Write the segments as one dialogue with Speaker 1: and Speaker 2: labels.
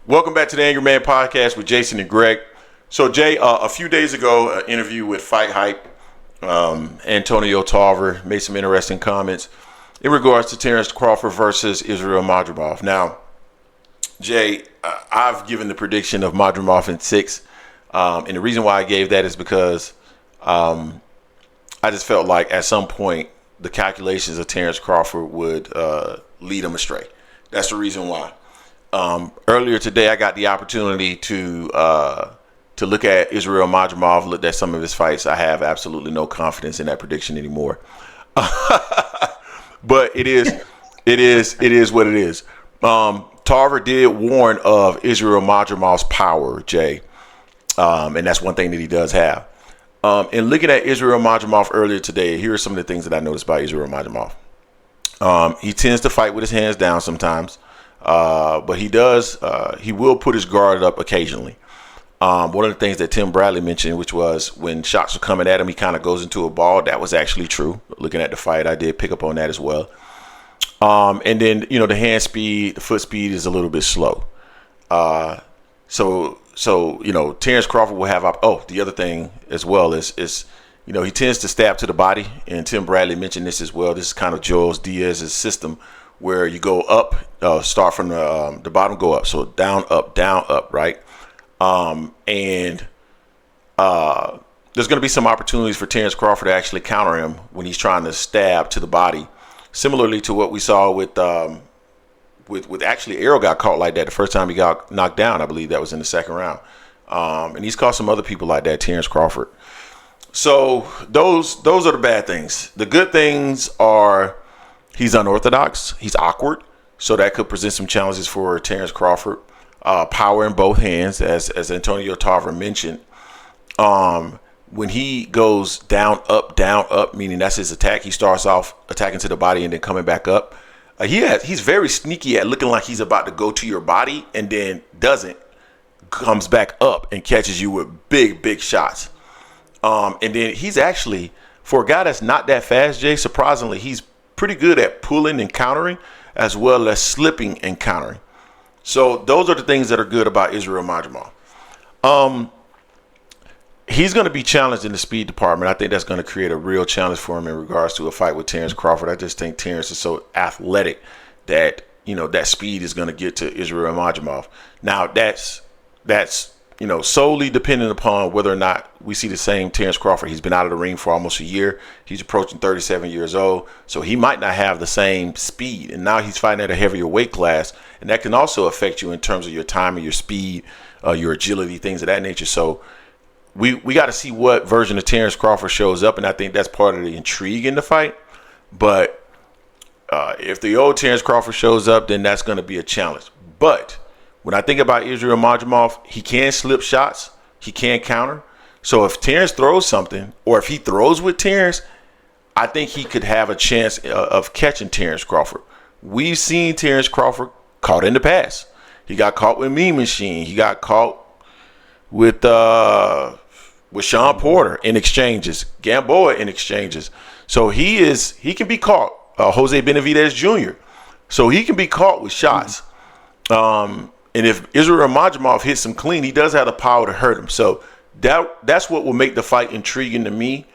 Speaker 1: Welcome back to the Angry Man Podcast with Jason and Greg. So, Jay, a few days ago, an interview with Fight Hype, Antonio Tarver made some interesting comments in regards to Terence Crawford versus Israil Madrimov. Now, Jay, I've given the prediction of Madrimov in 6. And the reason why I gave that is because I just felt like at some point the calculations of Terence Crawford would lead him astray. That's the reason why. Earlier today, I got the opportunity to look at Israil Madrimov, looked at some of his fights. I have absolutely no confidence in that prediction anymore. But it is what it is. Tarver did warn of Israil Madrimov's power, Jay, and that's one thing that he does have. And looking at Israil Madrimov earlier today, here are some of the things that I noticed about Israil Madrimov. He tends to fight with his hands down sometimes. But he will put his guard up occasionally. One of the things that Tim Bradley mentioned, which was when shots are coming at him, he kind of goes into a ball. That was actually true. Looking at the fight, I did pick up on that as well. And then, the hand speed, the foot speed is a little bit slow. So Terence Crawford will have, the other thing as well is he tends to stab to the body. And Tim Bradley mentioned this as well. This is kind of Joel Diaz's system, where you go up, start from the bottom, go up. So down, up, right? And there's going to be some opportunities for Terence Crawford to actually counter him when he's trying to stab to the body. Similarly to what we saw with actually Errol got caught like that the first time he got knocked down. I believe that was in the second round. And he's caught some other people like that, Terence Crawford. So those are the bad things. The good things are, he's unorthodox. He's awkward. So that could present some challenges for Terence Crawford. Power in both hands, as Antonio Tarver mentioned. When he goes down, up, meaning that's his attack. He starts off attacking to the body and then coming back up. He's very sneaky at looking like he's about to go to your body and then doesn't. Comes back up and catches you with big shots. And then he's actually, for a guy that's not that fast, Jay, surprisingly, he's pretty good at pulling and countering as well as slipping and countering. So those are the things that are good about Israil Madrimov. He's going to be challenged in the speed department. I think that's going to create a real challenge for him in regards to a fight with Terence Crawford. I just think Terence is so athletic that, that speed is going to get to Israil Madrimov. Now that's solely dependent upon whether or not we see the same Terence Crawford. He's been out of the ring for almost a year. He's approaching 37 years old, so he might not have the same speed. And now he's fighting at a heavier weight class, and that can also affect you in terms of your time and your speed, your agility, things of that nature. So we got to see what version of Terence Crawford shows up, and I think that's part of the intrigue in the fight. But if the old Terence Crawford shows up, then that's going to be a challenge. But when I think about Israil Madrimov, he can slip shots. He can counter. So if Terence throws something, or if he throws with Terence, I think he could have a chance of catching Terence Crawford. We've seen Terence Crawford caught in the past. He got caught with Mean Machine. He got caught with Sean Porter in exchanges, Gamboa in exchanges. So he can be caught. Jose Benavidez Jr. So he can be caught with shots. And if Israil Madrimov hits him clean, he does have the power to hurt him. So that's what will make the fight intriguing to me.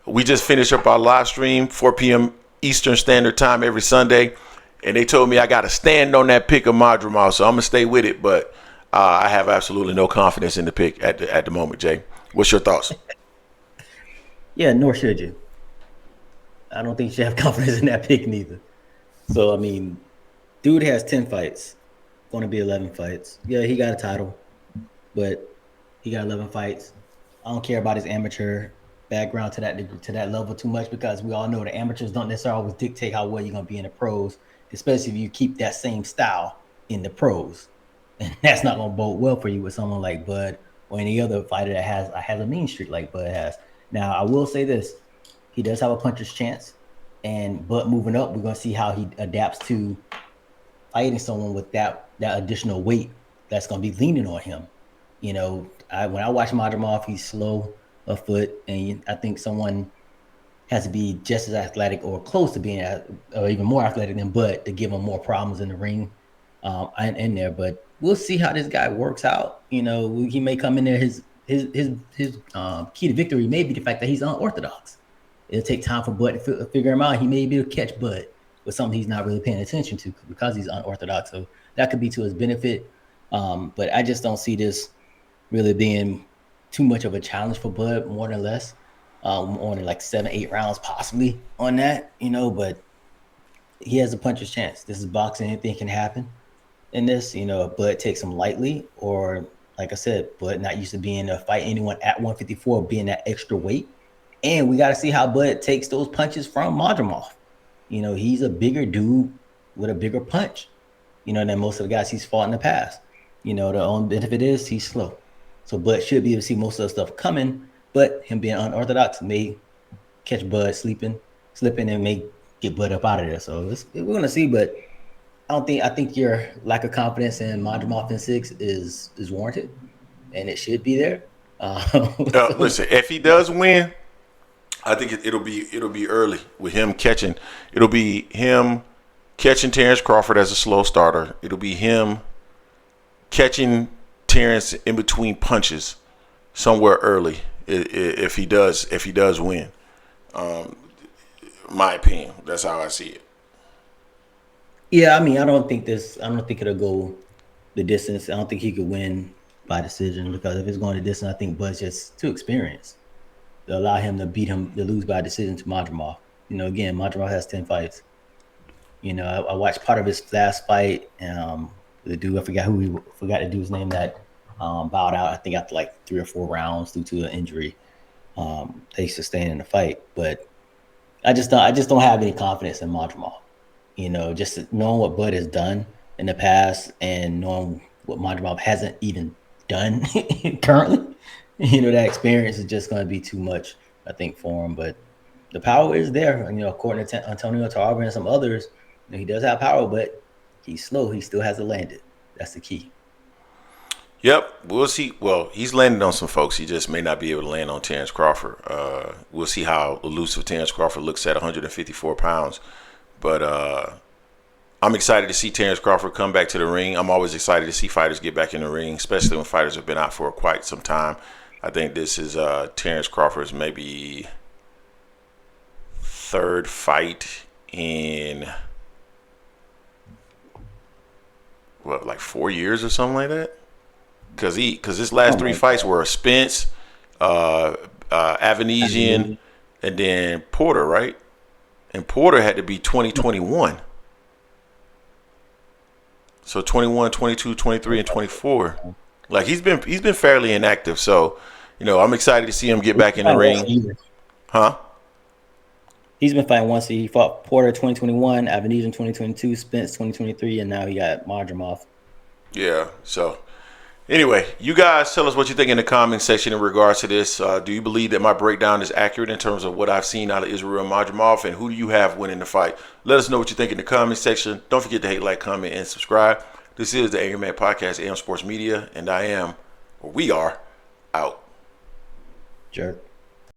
Speaker 1: We just finished up our live stream, 4 p.m. Eastern Standard Time every Sunday. And they told me I got to stand on that pick of Madrimov. So I'm going to stay with it. But I have absolutely no confidence in the pick at the moment, Jay. What's your thoughts?
Speaker 2: Yeah, nor should you. I don't think you should have confidence in that pick neither. So, dude has 10 fights. Going to be 11 fights. Yeah, he got a title, but he got 11 fights. I don't care about his amateur background to that level too much, because we all know the amateurs don't necessarily always dictate how well you're going to be in the pros, especially if you keep that same style in the pros. And that's not going to bode well for you with someone like Bud or any other fighter that has a mean streak like Bud has. Now, I will say this. He does have a puncher's chance. And Bud moving up, we're going to see how he adapts to fighting someone with that additional weight that's going to be leaning on him. When I watch Madrimov, he's slow of foot, and I think someone has to be just as athletic or close to being or even more athletic than Bud to give him more problems in the ring. in there. But we'll see how this guy works out. You know, he may come in there. His key to victory may be the fact that he's unorthodox. It'll take time for Bud to figure him out. He may be able to catch Bud with something he's not really paying attention to because he's unorthodox. So that could be to his benefit. But I just don't see this really being too much of a challenge for Bud, more than less. Only like 7-8 rounds possibly on that, you know, but he has a puncher's chance. This is boxing, anything can happen in this, you know. If Bud takes him lightly, or like I said, Bud not used to being to fight anyone at 154, being that extra weight. And we got to see how Bud takes those punches from Madrimov. You know, he's a bigger dude with a bigger punch, you know, than most of the guys he's fought in the past. You know, the only benefit is he's slow. So Bud should be able to see most of the stuff coming, but him being unorthodox may catch Bud slipping, and may get Bud up out of there. So we're going to see, but I think your lack of confidence in Madrimov in 6 is warranted, and it should be there.
Speaker 1: Listen, if he does win, I think it'll be early with him catching. It'll be him catching Terence Crawford as a slow starter. It'll be him catching Terence in between punches somewhere early. If he does win, my opinion, that's how I see it.
Speaker 2: Yeah, I mean, I don't think it'll go the distance. I don't think he could win by decision, because if it's going the distance, I think Bud's just too experienced to allow him to lose by decision to Madrimov. You know, again, Madrimov has 10 fights. You know, I watched part of his last fight. The dude, I forgot the dude's name that bowed out, I think, after like 3 or 4 rounds due to an injury they sustained in the fight. But I just don't have any confidence in Madrimov. You know, just knowing what Bud has done in the past and knowing what Madrimov hasn't even done currently, you know, that experience is just going to be too much, I think, for him. But the power is there. You know, according to Antonio Tarver and some others, you know, he does have power, but he's slow. He still hasn't landed. That's the key.
Speaker 1: Yep, we'll see. Well, he's landed on some folks. He just may not be able to land on Terence Crawford. We'll see how elusive Terence Crawford looks at 154 pounds. But I'm excited to see Terence Crawford come back to the ring. I'm always excited to see fighters get back in the ring, especially when fighters have been out for quite some time. I think this is Terence Crawford's maybe 3rd fight in, like 4 years or something like that? Because his last 3 fights were Spence, Avanesian, and then Porter, right? And Porter had to be 2021. So 21, 22, 23, and 24. Like he's been fairly inactive. So, you know, I'm excited to see him get back in the ring. Huh?
Speaker 2: He's been fighting once. He fought Porter 2021, Avanesian 2022, Spence 2023, and now he got Madrimov.
Speaker 1: Yeah. So anyway, you guys tell us what you think in the comment section in regards to this. Do you believe that my breakdown is accurate in terms of what I've seen out of Israil Madrimov, and who do you have winning the fight? Let us know what you think in the comment section. Don't forget to hate, like, comment, and subscribe. This is the Angry Man Podcast, AM Sports Media, and we are out.
Speaker 2: Jerk.